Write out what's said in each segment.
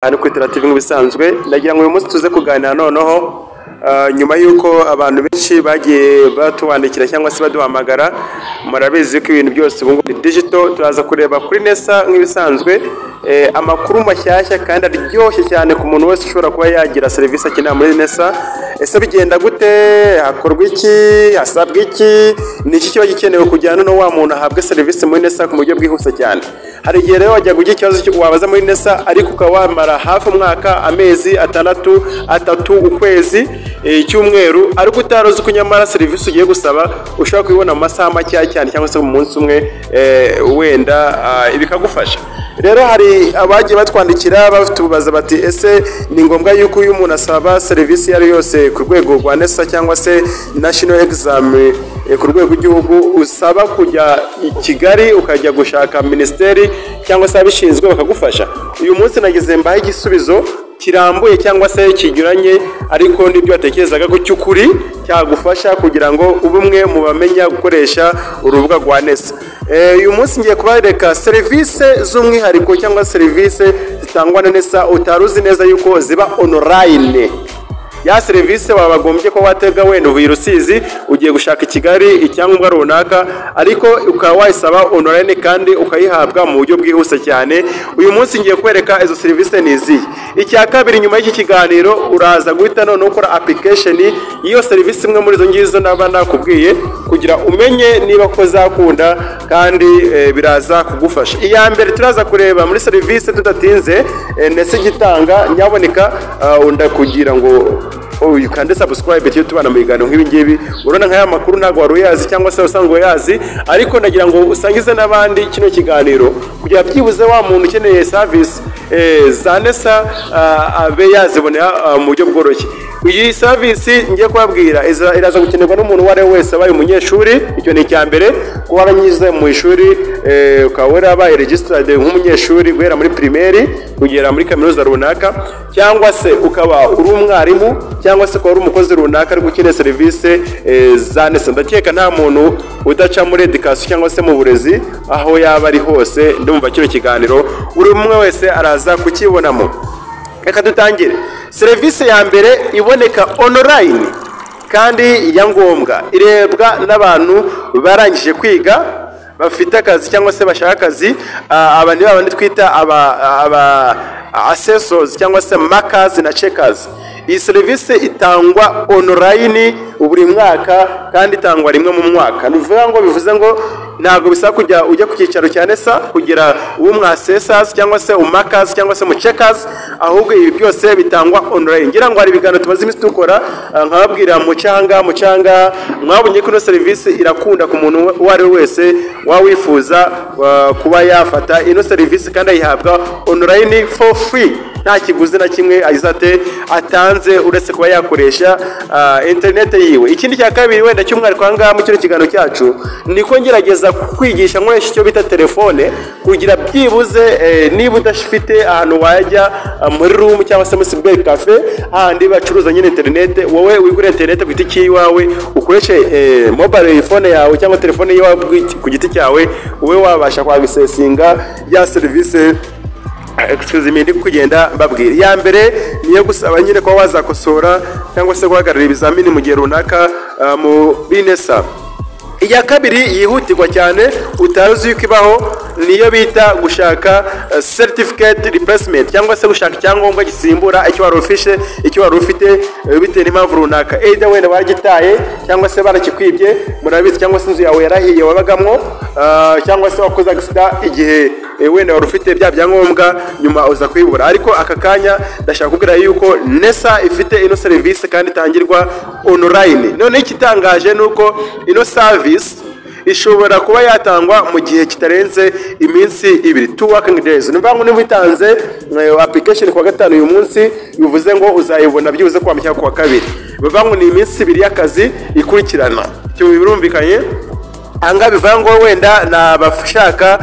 hano kuri TV nk'ibisanzwe ndagira ngo uyu munsi tuze kuganira noneho nyuma yuko abantu benshi bagiye batubandikira cyangwa se baduhamagara murabizi ko ibintu byose ubu ngubu digital turaza kureba kuri Nesa nk'ibisanzwe amakuru mashyashya kandi aryoshye cyane ku muntu wese ushobora kuba yagira serivisi akeneye muri Nesa. Ese bigenda gute, hakorwa iki, hasabwa iki, ni iki kiba gikenewe kugira ngo wa muntu ahabwe serivisi muri Nesa ku buryo bwihuse cyane. Hari igihe rero wajya kugira ikibazo wabaza muri Nesa ariko ukaba wamara hafi umwaka, amezi atatu, ukwezi, icyumweru ariko utaroze uko nyamara serivisi ugiye gusaba ushobora kuyibona mu masaha make cyane cyangwa se mu munsi umwe wenda bikagufasha. Rero hari abagiye batwandikira batubaza bati ese ni ngombwa yuko uyu muntu asaba serivisi yari yose ku rwego rwa Nesa cyangwa se national exam ku rwego rw'igihugu usaba kujya i Kigali ukajya gushaka ministeri cyangwa se abishinzwe bakagufasha? Uyu munsi nageze mbaho igisubizo kirambuye cyangwa se kinyuranye ariko n'ibyo watekerezaga ko cy'ukuri cyagufasha kugira ngo ube umwe mu bamenya gukoresha urubuga rwa Nesa. Uyu munsi ngiye kubareka serivisi z'umwihariko cyangwa serivisi zitangwa na Nesa utaruzi neza yuko ziba online. Ya serivisi wabagombye ko watega wenda uvuye Rusizi ugiye gushaka i Kigali icyangombwa runaka ariko ukaba wayisaba online kandi ukayihabwa mu buryo bwihuse cyane. Uyu munsi ngiye kwereka izo serivisi nizi. Icya kabiri, nyuma y'iki kiganiro uraza guhita none ukora application iyo serivisi imwe muri izo ngizo naba nakubwiye kugira umenye niba ko zakunda kandi biraza kugufasha. Iya mbere turaza kureba muri serivisi tudatinze Nesa gitanga nyaboneka kugira ngo you can subscribe to tubana mu biganiro nk'ibi ngibi. Urona nk'aya makuru ntago wari uyazi cyangwa se usanzwe yazi ariko nagira ngo usangize n'abandi kino kiganiro kugira byibuze wa muntu ukeneye service za Nesa abe yazibonera mu buryo bworoshye. Iyi service ngiye kubabwira iraza gukenerwa n'umuntu wari wese abaye umunyeshuri. Icyo ni icya mbere, kuba waranyize mu ishuri ukaba warabaye registered nk'umunyeshuri guhera muri primaire kugera muri kaminuza runaka, cyangwa se ukaba uri umwarimu cyangwa se ukaba uri umukozi runaka ari gukenera serivisi za Nesa. Ndakeka nta muntu udaca muri education cyangwa se mu burezi aho yaba ari hose ndumva kino kiganiro uri umwe wese araza kukibonamo. Reka dutangire. Serivisi ya mbere iboneka online kandi ya ngombwa, irebwa n'abantu barangije kwiga bafite akazi cyangwa se bashaka akazi. Abandi babandi twita aba assessors cyangwa se markers na checkers. Iyi serivisi itangwa online buri mwaka kandi itangwa rimwe mu mwaka. Bivuze ngo ntabwo bisaba kujya ujya ku cyicaro cya Nesa kugira uwo mwasesas cyangwa se umarkers cyangwa se mu checkers, ahubwo ibi byose bitangwa online. Ngira ngo hari ibiganiro tumaze iminsi dukora nkababwira mucanga mwabonye ko ino serivisi irakunda ku muntu uwo ari wese wawifuza kuba yafata ino serivisi kandi ayihabwa online for free, nta kiguzi na kimwe atanze uretse kuba yakoresha internet yiwe. Ikindi cya kabiri wenda cy'umwihariko ahangaha mu kino kiganiro cyacu niko ngerageza kwigisha nkoresha icyo bita telefone kugira byibuze niba udafite ahantu wajya muri room cyangwa se muri cyber cafe ahandi bacuruza nyine internet, wowe wigure internet ku giti cyawe ukoreshe mobile phone yawe cyangwa telefone yawe ku giti cyawe, wowe wabasha kwagisesinga ya service ndi kugenda mbabwira. Ya mbere niyo gusaba nyine ko wazakosora cyangwa se guhagarara ibizamini mu gihe runaka muri Nesa. Iya kabiri yihutirwa cyane utaruzi yuko ibaho niyo bita gushaka certificate replacement cyangwa se gushaka icyangombwa gisimbura icyo wari ufite bitewe n'impamvu runaka, either wenda waragitaye cyangwa se barakikwibye murabizi, cyangwa se inzu yawe yarahiye wabagamwo, cyangwa se wakoze accident igihe wenda wari ufite bya byangombwa nyuma uza kwibura. Ariko aka kanya ndashaka kubwira yuko Nesa ifite ino service kandi itangirwa online. None ikitangaje nuko ino service ishobora kuba yatangwa mu gihe kitarenze iminsi 2 working days. Niba witanze application kwa gatanu uyu munsi bivuze ngo uzayibona byibuze kwa mutya kwa kabiri. Bivuga ngo ni iminsi 2 y'akazi ikurikirana. Cyo birumvikanye. Anga bivuga ngo wenda na bashaka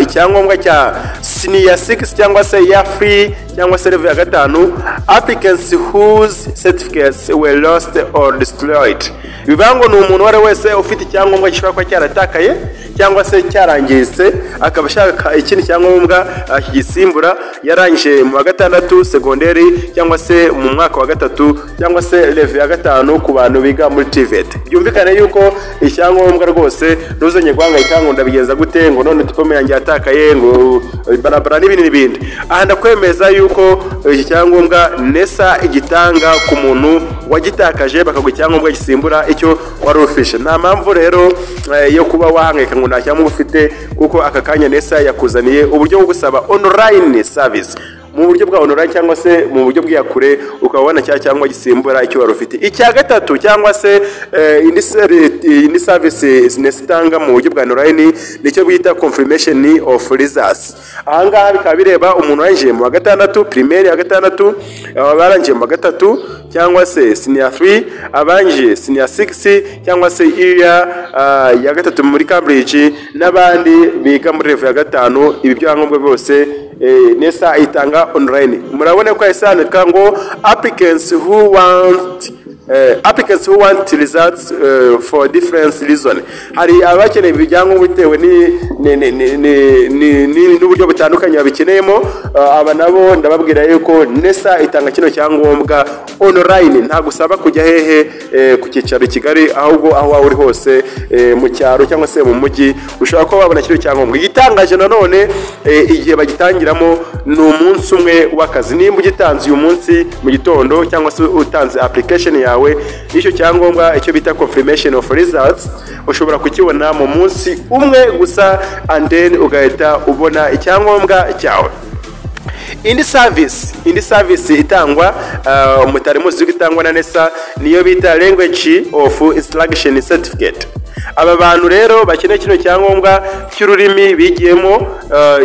icyangombwa cya senior 6 cyangwa se ya free cyangwa se level ya gatanu applicants whose certificates were lost or destroyed. Bivuga ngo ni umuntu wari wese ufite icyangombwa gishobora kuba cyaratakaye cyangwa se cyarangiritse akaba ashaka ikindi cyangombwa kigisimbura, yarangije mu wa gatandatu segonderi cyangwa se mu mwaka wa gatatu cyangwa se level ya gatanu ku bantu biga muri TVET. Byumvikane yuko icyangombwa rwose ntuzanye guhangayika ngo ndabigenza gute ngo none diplome yanjye yatakaye ngo barabara n'ibindi. Aha ndakwemeza yuko iki cyangombwa NESA igitanga ku muntu wagitakaje bakaguha icyangombwa gisimbura icyo wari ufishe. Nta mpamvu rero yo kuba wahangayika ngo nta cyangombwa ufite, kuko aka kanya NESA yakuzaniye uburyo bwo gusaba online service mu buryo bwa online cyangwa se mu buryo bw'iyakure, ukabona cyangwa gisimbura icyo wari ufite. Icya gatatu cyangwa se indi service NESA mu buryo bwa online nicyo bita confirmation of results. Aha ngaha bikaba bireba umuntu warinjiye mu wa gatandatu primaire ya gatandatu, abarangiye mu wa gatatu cyangwa se senior 3, abarangiye senior 6 cyangwa se year ya gatatu muri Cambridge n'abandi biga muri level ya gatanu. Ibi byangombwa byose NESA itanga online. Murabona ko yasandika ngo applicants who want results for different reason. Hari abakeneye ibyangombwa bitewe n'uburyo butandukanye babikeneyemo. Aba nabo ndababwira yuko NESA itanga kino cyangombwa online, nta gusaba kujya hehe ku cyicaro Kigali, ahubwo aho waba uri hose mu cyaro cyangwa se mu mujyi ushobora kuba wabona kino cyangombwa. Igitangaje nanone igihe bagitangiramo ni umunsi umwe w'akazi. Nimba ugitanze uyu munsi mu gitondo cyangwa se utanze application yawe icyo cyangombwa icyo bita confirmation of results, ushobora kukibona mu munsi umwe gusa and then ugahita ubona icyangombwa cyawe. Indi service itangwa mutari muzi itangwa na NESA niyo bita language of instruction certificate. Aba bantu rero bakeneye kino cyangombwa cy'ururimi bigiyemo,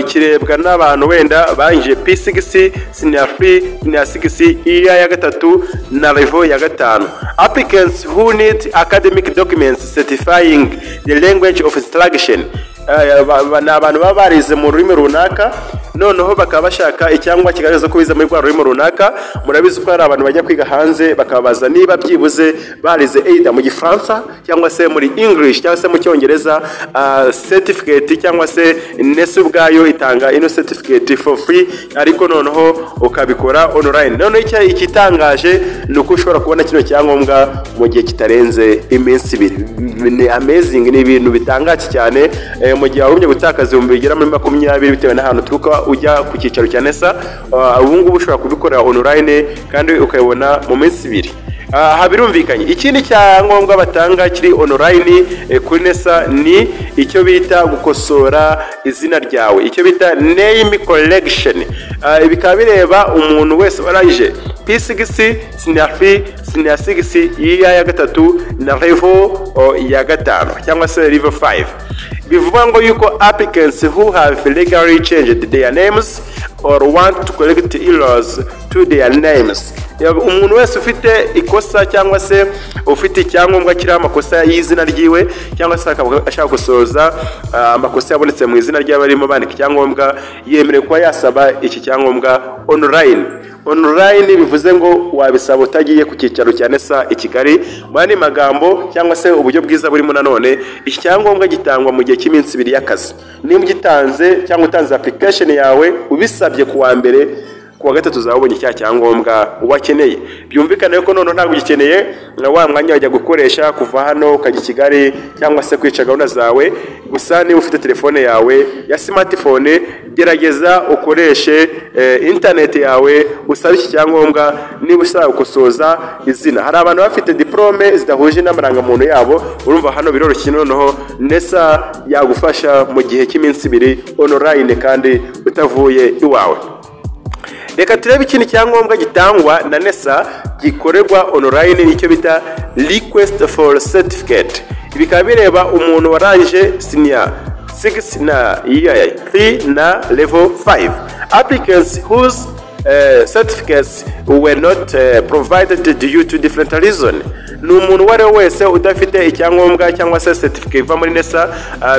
kirebwa n'abantu wenda banjye P6, senior 3, senior 6, year ya gatatu na level ya gatanu. Applicants who need academic documents certifying the language of instruction. Ni abantu baba barize mu rurimi runaka, noneho bakaba bashaka icyangwa kigaragaza ko bize muri rwa rurimi runaka. Murabizi ko hari abantu bajya kwiga hanze bakabaza niba byibuze barize either mu Gifaransa cyangwa se muri English cyangwa se mu Cyongereza. Certificate cyangwa se NESA ubwayo itanga ino certificate for free, ariko noneho ukabikora online. Noneho ikitangaje ni uko ushobora kubona kino cyangombwa mu gihe kitarenze iminsi 2. Ni amazing, ni ibintu bitangaje cyane. Mu gihe warumbye gutakaza ibihumbi bigera muri 20 bitewe n'ahantu turuka ujya ku cyicaro cya NESA, ubu ngubu ushobora kubikorera online kandi ukayibona mu minsi 2. Aha birumvikanye. Ikindi cyangombwa batanga kiri online kuri NESA ni icyo bita gukosora izina ryawe, icyo bita name correction. Bikaba bireba umuntu wese warangije P6, senior 3, senior 6, year ya gatatu na level ya gatanu cyangwa se level 5. Bivuga ngo yuko applicants who have legally changed their names or want to correct errors to their names. Umuntu wese ufite ikosa cyangwa se ufite icyangombwa kiri amakosa y'izina ryiwe cyangwa se ashaka gusoza amakosa yabonetse mu izina ry'abarimo bandika icyangombwa, yemerewe kuba yasaba iki cyangombwa online. Online bivuze ngo wabisaba utagiye ku cyicaro cya NESA i Kigali. Mwani magambo cyangwa se uburyo bwiza burimo nanone, iki cyangombwa gitangwa mu gihe cy'iminsi 2 y'akazi. Niba ugitanze cyangwa utanze application yawe ubisabye kuwa mbere, kuwa gatatu uzabonye cya cyangombwa wakeneye. Byumvikane ko none ntabwo ugikeneye wa mwanya wajya gukoresha kuva hano ukajya Kigali cyangwa se kwica gahunda zawe. Gusa niba ufite telefone yawe ya smartphone, gerageza ukoreshe internet yawe usabe iki cyangombwa. Niba ushaka gukosoza izina, hari abantu bafite diplome zidahuje n'amarangamuntu yabo, urumva hano biroroshye. Noneho NESA yagufasha mu gihe cy'iminsi 2 online kandi utavuye iwawe. Reka turebe ikindi cyangombwa gitangwa na NESA gikorerwa online, nicyo bita request for certificate. Bikaba bireba umuntu warangije senior 6 na year 3 na level 5. Applicants whose certificates were not provided due to different reason. Ni umuntu wari wese udafite icyangombwa cyangwa se certificate iva muri NESA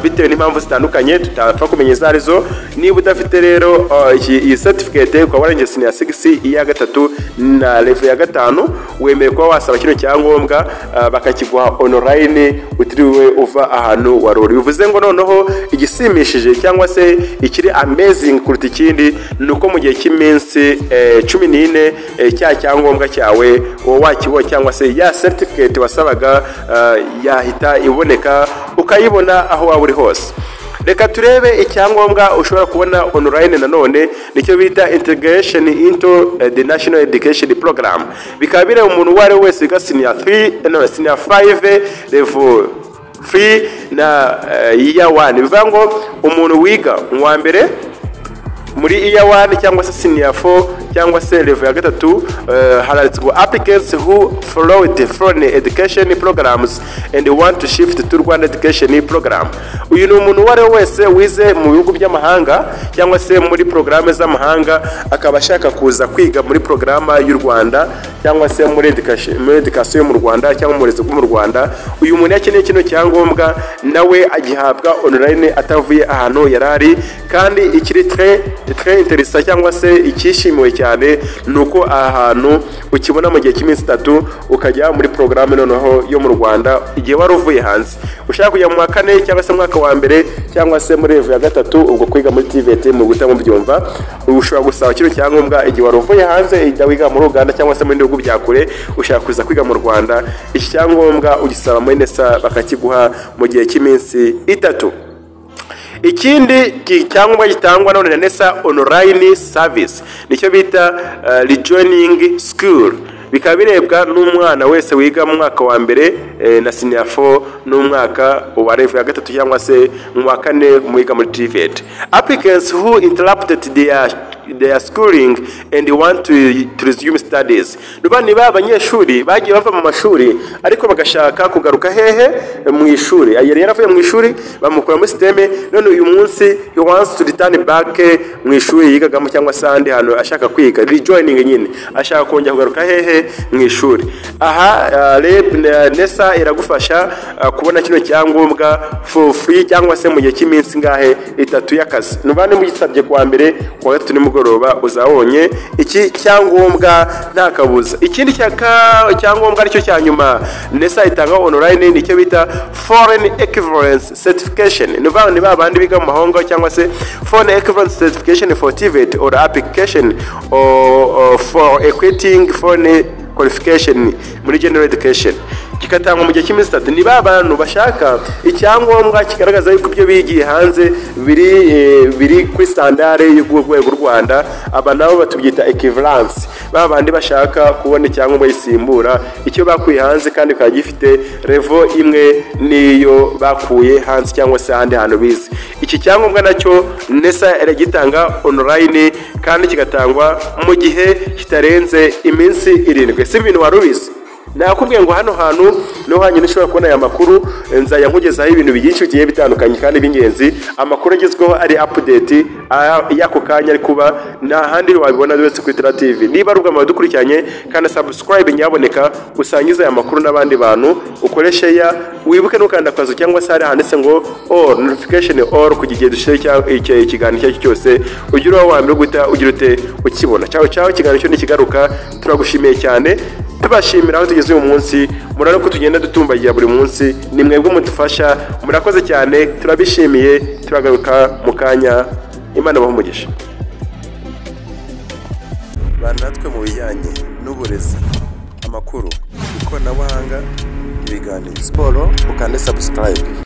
bitewe n'impamvu zitandukanye tutapfa kumenya izo arizo. Niba udafite rero iyi certificate ukaba warangije senior 6 iya gatatu na level ya gatanu, wemerewe kuba wasaba kino cyangombwa bakakiguha online utiriwe uva ahantu waruri. Bivuze ngo noneho igisimishije cyangwa se ikiri amazing kuruta ikindi nuko mu gihe cy'iminsi 14 cya cyangombwa cyawe wakibonye cyangwa se ya certificate wasabaga yahita iboneka ukayibona aho waba uri hose. Reka turebe icyangombwa ushobora kubona online nanone nicyo bita integration into the national education program. Bikaba bire umuntu wari wese wiga senior 5 level 3 na year 1. Bivuga ngo umuntu wiga mu wa mbere muri year 1 cyangwa se senior 4 cyangwa se level ya gatatu haranditswe applicants who followed foreign education programs and want to shift to Rwanda education program. Uyu ni umuntu wari wese wize mu bihugu by'amahanga cyangwa se muri programme z'amahanga akaba ashaka kuza kwiga muri programa y'u Rwanda cyangwa se muri education mu Rwanda cyangwa mu burezi bwo mu Rwanda. Uyu muntu yakeneye kino cyangombwa nawe agihabwa online atavuye ahantu yarari, kandi ikiri très intéressant cyangwa se ikishimiwe cyane nuko ahantu ukibona mu gihe cy'iminsi 3 ukajya muri programme noneho yo mu Rwanda igihe wari uvuye hanze. Ushaka kujya mu mwaka 4 cyangwa se mwaka wa mbere cyangwa se muri level ya gatatu ubwo kwiga muri TVET mu guta mu byumva, ushobora gusaba kino cyangombwa igihe wari uvuye hanze ijya wiga mu Uganda cyangwa se mu bihugu bya kure ushaka kuza kwiga mu Rwanda. Iki cyangombwa ugisaba muri NESA bakakiguha mu gihe cy'iminsi 3. Ikindi cyangombwa gitangwa none na NESA online service nicyo bita rejoining school. Bikaba birebwa n'umwana wese wiga mu mwaka wa mbere na senior 4 n'umwaka wa level ya gatatu cyangwa se mu wa 4 mwiga muri TVET. Applicants who interrupted their schooling and want to resume studies. Nubani ba abanyeshuri bagiye bava mu mashuri ariko bagashaka kugaruka hehe mu ishuri. Ayeri yaravuye mu ishuri bamukura muri systeme, none uyu munsi he wants to return back mu ishuri yigagamo cyangwa se andi hano ashaka kwiga rejoining nyine ashaka kongera kugaruka hehe mu ishuri. Aha NESA iragufasha kubona kino cyangombwa for free cyangwa se mu gihe cy'iminsi ngahe 3 y'akazi. Nubani mu gisabye kwa mbere kwa gatatu ni mugoroba uzabonye iki cyangombwa nta kabuza. Ikindi cyangombwa aricyo cyanyuma NESA itanga online nicyo bita foreign equivalence certification. Nubani ni babandi biga mu mahanga cyangwa se foreign equivalence certification for TVET or application or for equating foreign qualification muri general education. Kikatangwa mu gihe cy'iminsi 3. Ni abantu bashaka icyangombwa kigaragaza yuko ibyo bigiye hanze biri kuri standard y'urwego rw'u Rwanda. Aba nabo batubyita equivalence, babandi bashaka kubona icyangombwa gisimbura icyo bakuye hanze kandi kandi gifite level imwe niyo bakuye hanze cyangwa se ahandi hantu bize. Iki cyangombwa nacyo NESA iragitanga online kandi kigatangwa mu gihe kitarenze iminsi 7. Si ibintu warubizi. Nakubwiye ngo hano hantu no hanyine ushobora kubona aya makuru nzaya nkugezaho ibintu byinshi bigiye bitandukanye kandi bingenzi. Amakuru agezweho ari update yako kanya ari kuba na handi wabibona wese kuri Tera TV. Niba ruga amadukurikiranye kandi subscribe nyaboneka usangiza aya makuru n'abandi bantu ukoreshe ya wibuke no kanda kwazo cyangwa se hari handitse ngo all notification all kugiye dushire ikiganiro cyose ugira wa mbere guta ugira ute ukibona. Ciao ikiganiro cyo nikigaruka. Turagushimiye cyane, tubashimira aho tugeze uyu munsi. Murano ko tugenda dutumbagira buri munsi, ni mwebwe mudufasha. Murakoze cyane, turabishimiye. Turagaruka mu kanya. Imana bahumugisha banatwe mu bijyanye n'uburezi, amakuru, ikoranabuhanga, ibiganiro, siporo, ukande subscribe.